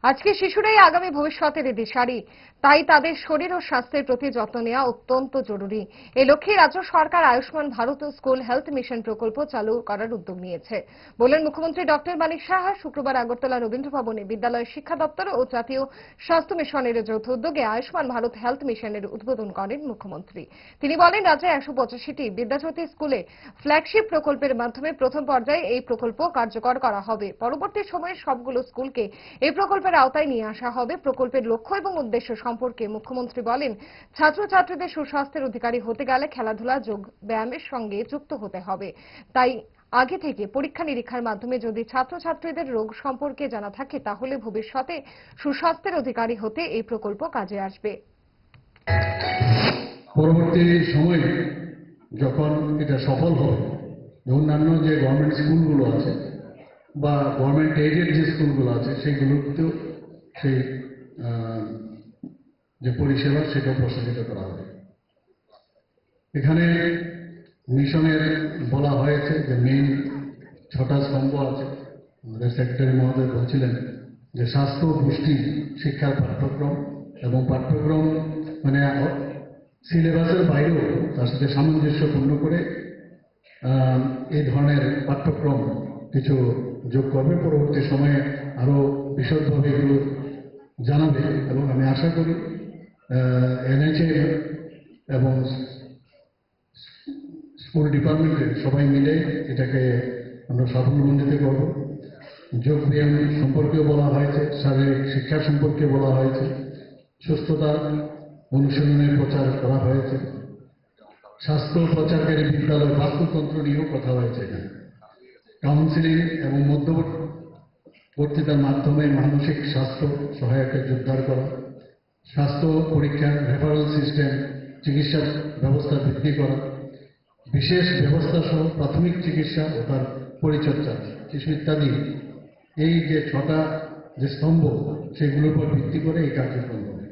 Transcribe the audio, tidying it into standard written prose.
আজকে শিশুরাই আগামী ভবিষ্যতের দিশারি, তাই তাদের শরীর ও স্বাস্থ্যের প্রতি যত্ন নেওয়া অত্যন্ত জরুরি। এই লক্ষ্যে রাজ্য সরকার Ayushman Bharat school health mission প্রকল্প চালু করার উদ্যোগ নিয়েছে বলেন মুখ্যমন্ত্রী ডক্টর মানিক সাহা। শুক্রবার আগরতলা রবীন্দ্র ভবনে বিদ্যালয় শিক্ষা দপ্তর ও জাতীয় স্বাস্থ্য মিশনের যৌথ উদ্যোগে আয়ুষ্মান ভারত হেলথ মিশনের উদ্বোধন করেন মুখ্যমন্ত্রী। তিনি বলেন, রাজ্যে 185টি বিদ্যাজ্যোতি স্কুলে ফ্ল্যাগশিপ প্রকল্পের মাধ্যমে প্রথম পর্যায়ে এই প্রকল্প কার্যকর করা হবে। পরবর্তী সময়ে সবগুলো স্কুলকে এই প্রকল্পের আওতায় নিয়ে আসা হবে। প্রকল্পের লক্ষ্য এবং উদ্দেশ্য সম্পর্কে মুখ্যমন্ত্রী বলেন, ছাত্রছাত্রীদের সুস্বাস্থ্যের অধিকারী হতে গেলে খেলাধুলা, যোগ ব্যায়ামের সঙ্গে যুক্ত হতে হবে। তাই আগে থেকে পরীক্ষা নিরীক্ষার মাধ্যমে যদি ছাত্রছাত্রীদের রোগ সম্পর্কে জানা থাকে, তাহলে ভবিষ্যতে সুস্বাস্থ্যের অধিকারী হতে এই প্রকল্প কাজে আসবে। পরবর্তী সময়ে যখন এটা সফল হবে, অন্যান্য যে গভর্নমেন্ট স্কুলগুলো আছে বা গভর্নমেন্ট এইডেড যে স্কুলগুলো আছে সেইগুলোতেও সেই যে পরিষেবা সেটা প্রসারিত করা হবে। এখানে মিশনের বলা হয়েছে যে মেইন 6টা স্তম্ভ আছে। আমাদের সেক্রেটারি মহোদয় বলছিলেন যে স্বাস্থ্য পুষ্টি শিক্ষার পাঠ্যক্রম এবং পাঠ্যক্রম মানে সিলেবাসের বাইরেও তার সাথে সামঞ্জস্যপূর্ণ করে এই ধরনের পাঠ্যক্রম কিছু যোগ করবে। পরবর্তী সময়ে আরো বিশদভাবে এগুলো জানাবে এবং আমি আশা করি এনএইচএ এবং স্কুল ডিপার্টমেন্টের সবাই মিলে এটাকে আমরা সাফল্যমণ্ডিত করব। যোগ ব্যায়াম সম্পর্কেও বলা হয়েছে, শারীরিক শিক্ষা সম্পর্কে বলা হয়েছে, সুস্থতা অনুশীলনের প্রচার করা হয়েছে, স্বাস্থ্য প্রচারকারী বিদ্যালয় বাস্তুতন্ত্র নিয়েও কথা হয়েছে। কাউন্সিলিং এবং মধ্যবর্তিতার মাধ্যমে মানসিক স্বাস্থ্য সহায়তা জোরদার করা, স্বাস্থ্য পরীক্ষা, রেফারেল সিস্টেম, চিকিৎসা ব্যবস্থা বৃদ্ধি করা, বিশেষ ব্যবস্থা সহ প্রাথমিক চিকিৎসা ও তার পরিচর্যা শিশু ইত্যাদি, এই যে 6টা যে স্তম্ভ সেগুলোর উপর ভিত্তি করে এই কার্যক্রম।